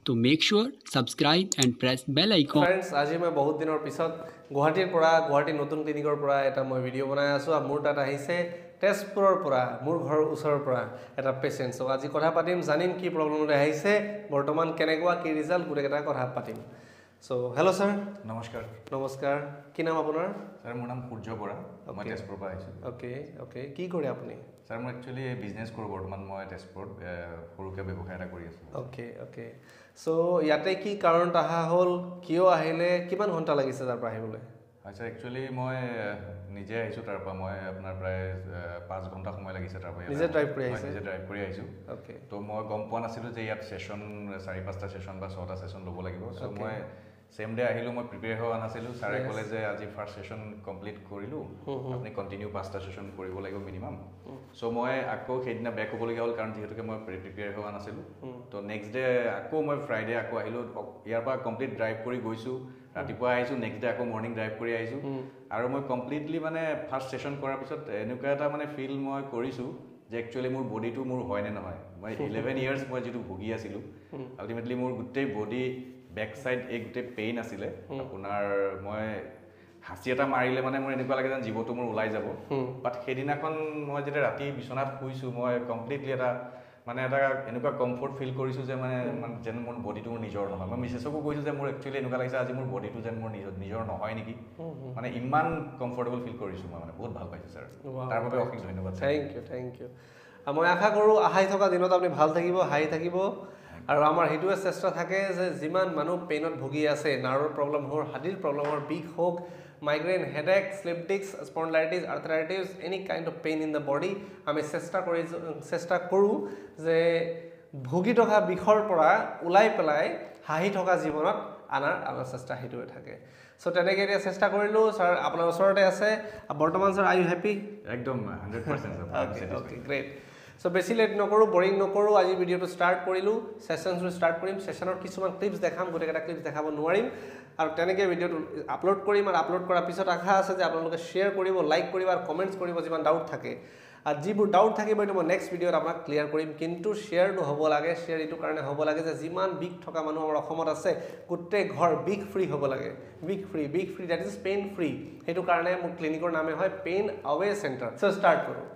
তো make sure subscribe and press bell icon. Friends, আজি মই বহুত দিনৰ পিছত গুৱাহাটীৰ নতুন ক্লিনিকৰ পৰা এটা মই ভিডিঅ' বনাই আছোঁ আৰু মোৰ তাত আহিছে তেজপুৰৰ পৰা, মোৰ ঘৰৰ ওচৰৰ পৰা এটা পেচেণ্ট। চ' আজি কথা পাতিম, জানিম কি প্ৰব্লেমলৈ আহিছে, বৰ্তমান কেনেকুৱা, কি ৰিজাল্ট, গোটেইকেইটা কথা পাতিম। চ' হেল্ল' ছাৰ। নমস্কাৰ। কি নাম আপোনাৰ? ছাৰ মোৰ নাম সূৰ্য বৰা, মই তেজপুৰৰ পৰা আহিছোঁ। অ'কে। কি কৰে আপুনি? ছাৰ মই একচুৱেলি বিজনেছ কৰোঁ বৰ্তমান, মই তেজপুৰত সৰুকৈ ব্যৱসায় এটা কৰি আছোঁ। অ'কে। চ' ইয়াতে কি কাৰণত অহা হ'ল, কিয় আহিলে, কিমান ঘণ্টা লাগিছে তাৰ পৰা আহিবলৈ? হয় ছাৰ, একচুৱেলি মই নিজে আহিছোঁ তাৰ পৰা, মই আপোনাৰ প্ৰায় 5 ঘণ্টা সময় লাগিছে তাৰ পৰা। নিজে ড্ৰাইভ কৰি আহিছে? নিজে ড্ৰাইভ কৰি আহিছোঁ। অ'কে। তো মই গম পোৱা নাছিলোঁ যে ইয়াত ছেশ্যন 4-5টা ছেশ্যন বা 6টা ছেশ্যন ল'ব লাগিব। চ' মই ছেম ডে আহিলোঁ, মই প্ৰিপেয়াৰ হোৱা নাছিলোঁ। ছাৰে ক'লে যে আজি ফাৰ্ষ্ট ছেশ্যন কমপ্লিট কৰিলোঁ, আপুনি কণ্টিনিউ 5টা ছেশ্যন কৰিব লাগিব মিনিমাম। চ' মই আকৌ সেইদিনা বেক হ'বলগীয়া হ'ল, কাৰণ যিহেতুকে মই প্ৰিপেয়াৰ হোৱা নাছিলোঁ। তো নেক্সট ডে আকৌ মই ফ্ৰাইডে আকৌ আহিলোঁ, ইয়াৰ পৰা কমপ্লিট ড্ৰাইভ কৰি গৈছোঁ, ৰাতিপুৱা আহিছোঁ, নেক্সট ডে আকৌ মৰ্ণিং ড্ৰাইভ কৰি আহিছোঁ। আৰু মই কমপ্লিটলি মানে ফাৰ্ষ্ট ছেশ্যন কৰাৰ পিছত এনেকুৱা এটা মানে ফিল মই কৰিছোঁ যে একচুৱেলি মোৰ বডিটো মোৰ হয়নে নহয়। মই 11 ইয়াৰ্ছ মই যিটো ভুগি আছিলোঁ, আল্টিমেটলি মোৰ গোটেই বডি বেক চাইড এই গোটেই পেইন আছিলে। আপোনাৰ মই হাঁচি এটা মাৰিলে মানে মোৰ এনেকুৱা লাগে যেন জীৱটো মোৰ ওলাই যাব। বাট সেইদিনাখন মই যেতিয়া ৰাতি বিচনাত শুইছোঁ, মই কমপ্লিটলি এটা এনেকুৱা কমফৰ্ট ফিল কৰিছোঁ যে মানে যেন মোৰ বডিটো মোৰ নিজৰ নহয়। মই মিছেছকো কৈছোঁ যে মোৰ একচুৱেলি এনেকুৱা লাগিছে আজি মোৰ বডিটো যেন মোৰ নিজৰ নহয় নেকি। মানে ইমান কমফৰ্টেবল ফিল কৰিছোঁ মই, মানে বহুত ভাল পাইছোঁ ছাৰ। তাৰ বাবে অশেষ ধন্যবাদ। Thank you. মই আশা কৰোঁ আহি থকা দিনত আপুনি ভাল থাকিব, হাঁহি থাকিব। আৰু আমাৰ সেইটোৱে চেষ্টা থাকে যে যিমান মানুহ পেইনত ভুগি আছে, নাৰ্ভৰ প্ৰব্লেম হওক, হাৰ্ডিৰ প্ৰব্লেম হওক, বিষ হওক, migraine, headache, slip disc, spondylitis, arthritis, any kind of pain in the body, আমি চেষ্টা কৰোঁ যে ভুগি থকা বিষৰ পৰা ওলাই পেলাই হাঁহি থকা জীৱনত আমাৰ চেষ্টা সেইটোৱে থাকে। চ' তেনেকৈ এতিয়া চেষ্টা কৰিলোঁ। ছাৰ আপোনাৰ ওচৰতে আছে বৰ্তমান। Sir are you happy? একদম 100%। Okay, great. চ' বেছি লেট নকৰোঁ, বৰিং নকৰোঁ, আজি ভিডিঅ'টো ষ্টাৰ্ট কৰিলোঁ। ছেশ্যনটো ষ্টাৰ্ট কৰিম, ছেশ্যনৰ কিছুমান ক্লিপছ দেখাম, গোটেইকেইটা ক্লিপছ দেখাব নোৱাৰিম। আৰু তেনেকৈ ভিডিঅ'টো আপলোড কৰিম, আৰু আপলোড কৰাৰ পিছত আশা আছে যে আপোনালোকে শ্বেয়াৰ কৰিব, লাইক কৰিব আৰু কমেণ্টছ কৰিব যিমান ডাউট থাকে। আৰু যিবোৰ ডাউট থাকিব এইটো মই নেক্সট ভিডিঅ'ত আপোনাক ক্লিয়াৰ কৰিম। কিন্তু শ্বেয়াৰটো হ'ব লাগে। শ্বেয়াৰ এইটো কাৰণে হ'ব লাগে যে যিমান বিষ থকা মানুহ আমাৰ অসমত আছে, গোটেই ঘৰ বিষ ফ্ৰী হ'ব লাগে। বিষ free that is pain free. সেইটো কাৰণে মোৰ ক্লিনিকৰ নামে হয় পেইন আৱে চেণ্টাৰ। চ' ষ্টাৰ্ট কৰোঁ।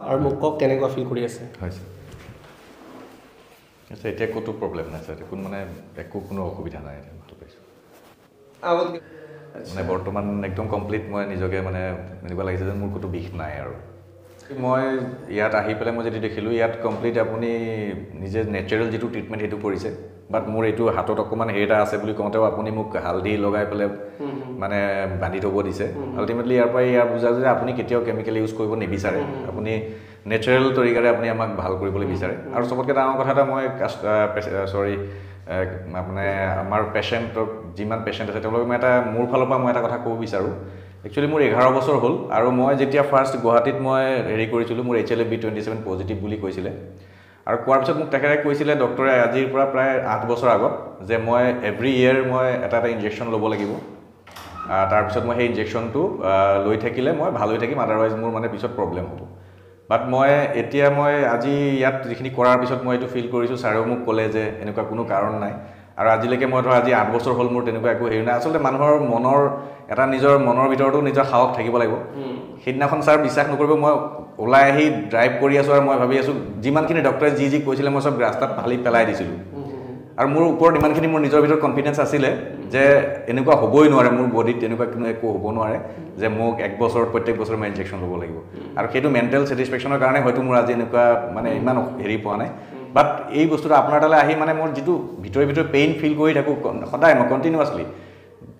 আৰু মোক কওক কেনেকুৱা ফিল কৰি আছে? হয় ছাৰ, এতিয়া ক'তো প্ৰব্লেম নাই ছাৰ, কোনো অসুবিধা নাই, ভাল পাইছোঁ। মানে বৰ্তমান একদম কমপ্লিট মই নিজকে এনেকুৱা লাগিছে যেন মোৰ ক'তো বিষ নাই। আৰু মই ইয়াত আহি পেলাই মই যদি দেখিলোঁ ইয়াত কমপ্লিট আপুনি নিজে নেচাৰেল যিটো ট্ৰিটমেণ্ট সেইটো কৰিছে। বাট মোৰ এইটো হাতত অকণমান এটা আছে বুলি কওঁতেও আপুনি মোক হালধি লগাই পেলাই বান্ধি থ'ব দিছে। আল্টিমেটলি ইয়াৰ বুজা যে আপুনি কেতিয়াও কেমিকেল ইউজ কৰিব নিবিচাৰে, আপুনি নেচাৰেল তৰিকাৰে আপুনি আমাক ভাল কৰিবলৈ বিচাৰে। আৰু চবতকৈ ডাঙৰ কথা এটা মই আমাৰ পেচেণ্টক যিমান পেচেণ্ট আছে তেওঁলোকক মোৰ ফালৰ পৰা মই এটা কথা ক'ব বিচাৰোঁ। একচুৱেলি মোৰ 11 বছৰ হ'ল, আৰু মই যেতিয়া ফাৰ্ষ্ট গুৱাহাটীত মই কৰিছিলোঁ, মোৰ HLA-B27 পজিটিভ বুলি কৈছিলে। আৰু কোৱাৰ পিছত মোক তেখেতে কৈছিলে ডক্টৰে আজিৰ পৰা প্ৰায় 8 বছৰ আগত যে মই এভৰি ইয়েৰ মই এটা ইনজেকশ্যন ল'ব লাগিব। তাৰপিছত মই সেই ইনজেকশ্যনটো লৈ থাকিলে মই ভাল হৈ থাকিম, আদাৰৱাইজ মোৰ পিছত প্ৰব্লেম হ'ব। বাট এতিয়া আজি ইয়াত যিখিনি কৰাৰ পিছত মই এইটো ফিল কৰিছোঁ, ছাৰেও মোক ক'লে যে এনেকুৱা কোনো কাৰণ নাই, আৰু আজিলৈকে মই ধৰা আজি 8 বছৰ হ'ল মোৰ তেনেকুৱা একো হেৰি নাই আচলতে মানুহৰ মনৰ এটা নিজৰ মনৰ ভিতৰতো নিজৰ সাহস থাকিব লাগিব সেইদিনাখন ছাৰ বিশ্বাস নকৰিব মই ওলাই আহি ড্ৰাইভ কৰি আছোঁ আৰু মই ভাবি আছোঁ যিমানখিনি ডক্টৰে যি কৈছিলে মই চব ৰাস্তাত ফালি পেলাই দিছিলোঁ আৰু মোৰ ওপৰত ইমানখিনি মোৰ নিজৰ ভিতৰত কনফিডেঞ্চ আছিলে যে এনেকুৱা হ'বই নোৱাৰে মোৰ বডিত তেনেকুৱা কোনো একো হ'ব নোৱাৰে যে মোক 1 বছৰ প্ৰত্যেক বছৰ মই ইনজেকশ্যন ল'ব লাগিব আৰু সেইটো মেণ্টেল ছেটিছফেকশ্যনৰ কাৰণে হয়তো মোৰ আজি এনেকুৱা মানে ইমান হেৰি পোৱা নাই বাট এই বস্তুটো আপোনাৰ তালৈ আহি মানে মোৰ যিটো ভিতৰে পেইন ফিল কৰি থাকোঁ সদায় মই কণ্টিনিউৱাছলি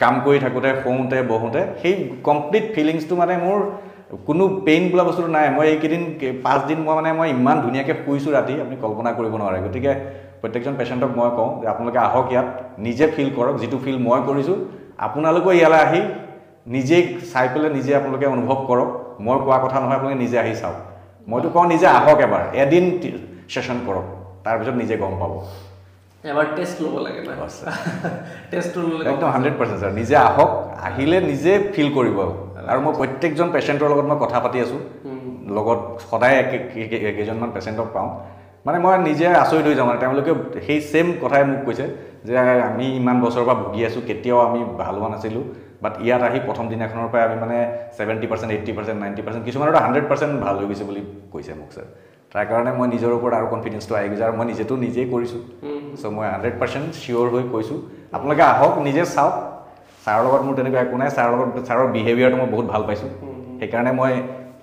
কাম কৰি থাকোঁতে শুওঁতে বহোঁতে সেই কমপ্লিট ফিলিংছটো মানে মোৰ কোনো পেইন বোলা বস্তুটো নাই মই এইকেইদিন 5 দিন মই ইমান ধুনীয়াকৈ শুইছোঁ ৰাতি আপুনি কল্পনা কৰিব নোৱাৰে গতিকে প্ৰত্যেকজন পেচেণ্টক মই কওঁ যে আপোনালোকে আহক ইয়াত নিজে ফিল কৰক যিটো ফিল মই কৰিছোঁ আপোনালোকে ইয়ালৈ আহি নিজে চাই পেলাই নিজে আপোনালোকে অনুভৱ কৰক মই কোৱা কথা নহয় আপোনালোকে নিজে আহি চাওক মইতো কওঁ নিজে আহক এবাৰ এদিন ছেশ্যন কৰক তাৰপিছত নিজে গম পাব এবাৰ টেষ্ট ল'ব লাগে না টেষ্টটো ল'লে একদম 100% ছাৰ নিজে আহক আহিলে নিজে ফিল কৰিব আৰু মই প্ৰত্যেকজন পেচেণ্টৰ লগত মই কথা পাতি আছোঁ লগত সদায় কেইজনমান পেচেণ্টক পাওঁ মানে মই নিজে আচৰিত হৈ যাওঁ মানে তেওঁলোকে সেই ছেম কথাই মোক কৈছে যে আমি ইমান বছৰৰ পৰা ভুগি আছোঁ কেতিয়াও আমি ভাল হোৱা নাছিলোঁ বাট ইয়াত আহি প্ৰথম দিনাখনৰ পৰাই আমি মানে 70% 80% 90% কিছুমানৰতো 100% ভাল হৈ গৈছে বুলি কৈছে মোক ছাৰ তাৰ কাৰণে মই নিজৰ ওপৰত আৰু কনফিডেঞ্চটো আহি গৈছে আৰু মই নিজেই কৰিছোঁ চ' মই 100% চিয়'ৰ হৈ কৈছোঁ আপোনালোকে আহক নিজে চাওক ছাৰৰ লগত মোৰ তেনেকুৱা একো নাই ছাৰৰ বিহেভিয়াৰটো মই বহুত ভাল পাইছোঁ সেইকাৰণে মই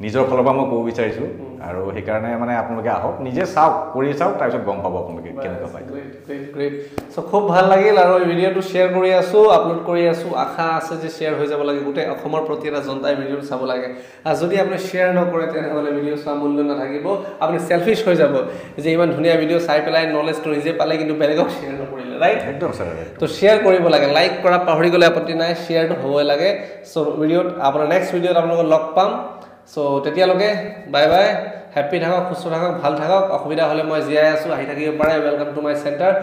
নিজৰ ফালৰ পৰা মই ক'ব বিচাৰিছোঁ আৰু সেইকাৰণে মানে আপোনালোকে আহক নিজে চাওক কৰি চাওক তাৰপিছত গম পাব আপোনালোকে কেনেকুৱা পায় গ্ৰেট চ' খুব ভাল লাগিল আৰু এই ভিডিঅ'টো শ্বেয়াৰ কৰি আছোঁ আপলোড কৰি আছোঁ আশা আছে যে শ্বেয়াৰ হৈ যাব লাগে গোটেই অসমৰ প্ৰতি এটা জনতাই ভিডিঅ'টো চাব লাগে আৰু যদি আপুনি শ্বেয়াৰ নকৰে তেনেহ'লে ভিডিঅ' চোৱা মূল্য নাথাকিব আপুনি চেলফিছ হৈ যাব যে ইমান ধুনীয়া ভিডিঅ' চাই পেলাই নলেজটো নিজে পালে কিন্তু বেলেগক শ্বেয়াৰ নকৰিলে ৰাইট একদম ছাৰ তো শ্বেয়াৰ কৰিব লাগে লাইক কৰা পাহৰি গ'লে আপত্তি নাই শ্বেয়াৰটো হ'বই লাগে চ' ভিডিঅ'ত আপোনাৰ নেক্সট ভিডিঅ'ত আপোনালোকক লগ পাম চ' তেতিয়ালৈকে বাই বাই হেপ্পী থাকক সুস্থ থাকক ভাল থাকক অসুবিধা হ'লে মই জীয়াই আছোঁ আহি থাকিব পাৰে ৱেলকাম টু মাই চেণ্টাৰ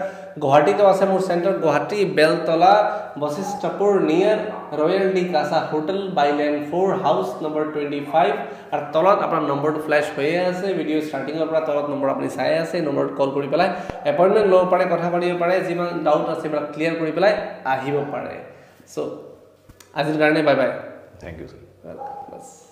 গুৱাহাটীতো আছে মোৰ চেণ্টাৰ গুৱাহাটী বেলতলা বশিষ্ঠপুৰ নিয়াৰ ৰয়েল ডি কাছা হোটেল বাই লেন 4 হাউচ নম্বৰ 25 আৰু তলত আপোনাৰ নম্বৰটো ফ্লেছ হৈয়ে আছে ভিডিঅ' ষ্টাৰ্টিঙৰ পৰা তলত নম্বৰ আপুনি চাই আছে নম্বৰত কল কৰি পেলাই এপইণ্টমেণ্ট ল'ব পাৰে কথা পাতিব পাৰে যিমান ডাউট আছে এইবিলাক ক্লিয়াৰ কৰি পেলাই আহিব পাৰে চ' আজিৰ কাৰণে bye bye thank you sir welcome bus